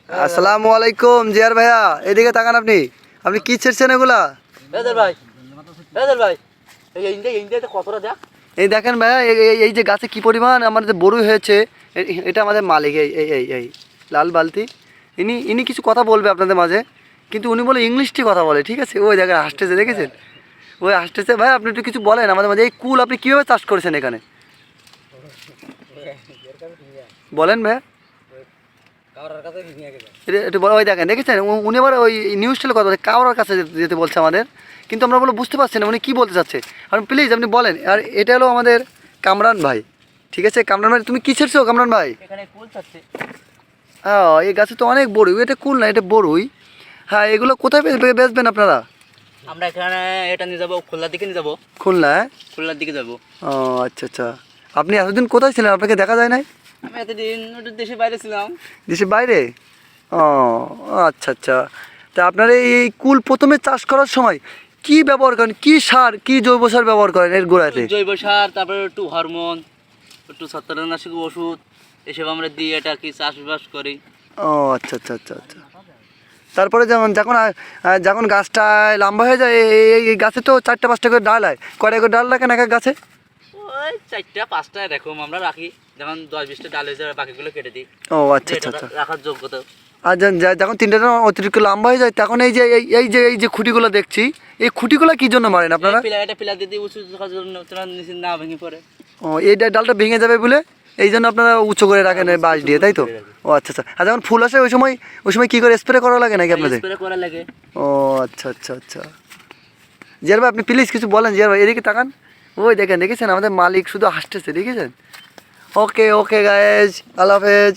আসসালামু আলাইকুম জিয়ার ভাইয়া, এদিকে তাকান। আপনি আপনি কি ছেড়ছেন এগুলা? কতটা দেখ। এই দেখেন ভাইয়া, এই যে গাছে কি পরিমাণ আমাদের যে বড়ই হয়েছে। এটা আমাদের মালিক, এই এই এই এই লাল বালতি। ইনি ইনি কিছু কথা বলবে আপনাদের মাঝে, কিন্তু উনি বলে ইংলিশটি কথা বলে, ঠিক আছে? ওই দেখেন হাসতেছে, দেখেছেন? ওই হাসতেছে। ভাই আপনি একটু কিছু বলেন আমাদের মাঝে, এই কুল আপনি কীভাবে চাষ করেছেন এখানে, বলেন ভাইয়া। একটু বড়, ওই দেখেন, দেখেছেন? উনি আবার ওই নিউজ চ্যানেল কথা বলে কাউরার কাছে যেতে বলছে আমাদের, কিন্তু আমরা বলে বুঝতে পারছি না উনি কী বলতে চাচ্ছে। আপনি প্লিজ আপনি বলেন। আর এটা হলো আমাদের কামরান ভাই, ঠিক আছে? কামরান ভাই, তুমি কী ছেড়ছো কামরান ভাই? এখানে কুল চাচ্ছে। হ্যাঁ, এই গাছে তো অনেক বড়ই, এটা কুল না, এটা বড়ই। হ্যাঁ, এগুলো কোথায় বেচবেন আপনারা? আমরা এখানে এটা নিয়ে যাবো, খুলনার দিকে নিয়ে যাবো। খুলনা? হ্যাঁ, খুলনার দিকে যাবো। ও আচ্ছা আচ্ছা। আপনি এতদিন কোথায় ছিলেন? আপনাকে দেখা যায় নাই। আমি এতদিন ওটা দেশের বাইরে ছিলাম। দেশের বাইরে? ও আচ্ছা আচ্ছা। তা আপনারা এই কুল প্রথমে চাষ করার সময় কি ব্যবহার করেন, কি সার, কি জৈব সার ব্যবহার করেন এর গোড়াতে? জৈব সার, তারপরে একটু হরমোন, একটু ছত্রাকনাশক ওষুধ, এসব আমরা দিয়ে এটা কি চাষবাস করি। ও আচ্ছা আচ্ছা আচ্ছা আচ্ছা। তারপরে যখন যখন যখন গাছটা লম্বা হয়ে যায়, এই গাছে তো 4-5টা করে ডাল হয়। কয়টা করে ডাল রাখেন এক এক গাছে? ওই 4টা-5টা এরকম আমরা রাখি। যেমন 10-20টা ডাল হয়ে যাবে, বাকিগুলো কেটে দিই। ও আচ্ছা আচ্ছা আচ্ছা। রাখার যোগ্যতা। আর যখন 3টা অতিরিক্ত লম্বা হয়ে যায়, তখন এই যে খুঁটিগুলো দেখছি, এই খুঁটিগুলো কি জন্য মারেন আপনারা? এটা পিলার দিয়ে উঁচু করার জন্য, তোমার নিচে না ভেঙে পড়ে। ও, এই ডালটা ভেঙে যাবে বলে এই জন্য আপনারা উঁচু করে রাখেন বাঁশ দিয়ে, তাই তো? ও আচ্ছা আচ্ছা। আর যখন ফুল আসে ওই সময় কি করে স্প্রে করা লাগে নাকি আপনাদের? স্প্রে করা লাগে। ও আচ্ছা আচ্ছা আচ্ছা। জিয়ার ভাই, আপনি প্লিজ কিছু বলেন। জিয়ার ভাই, এদিকে তাকান। ওই দেখেন, দেখেছেন আমাদের মালিক শুধু হাসতেছে, দেখেছেন? ওকে ওকে গাইজ, আল্লাহ হাফেজ।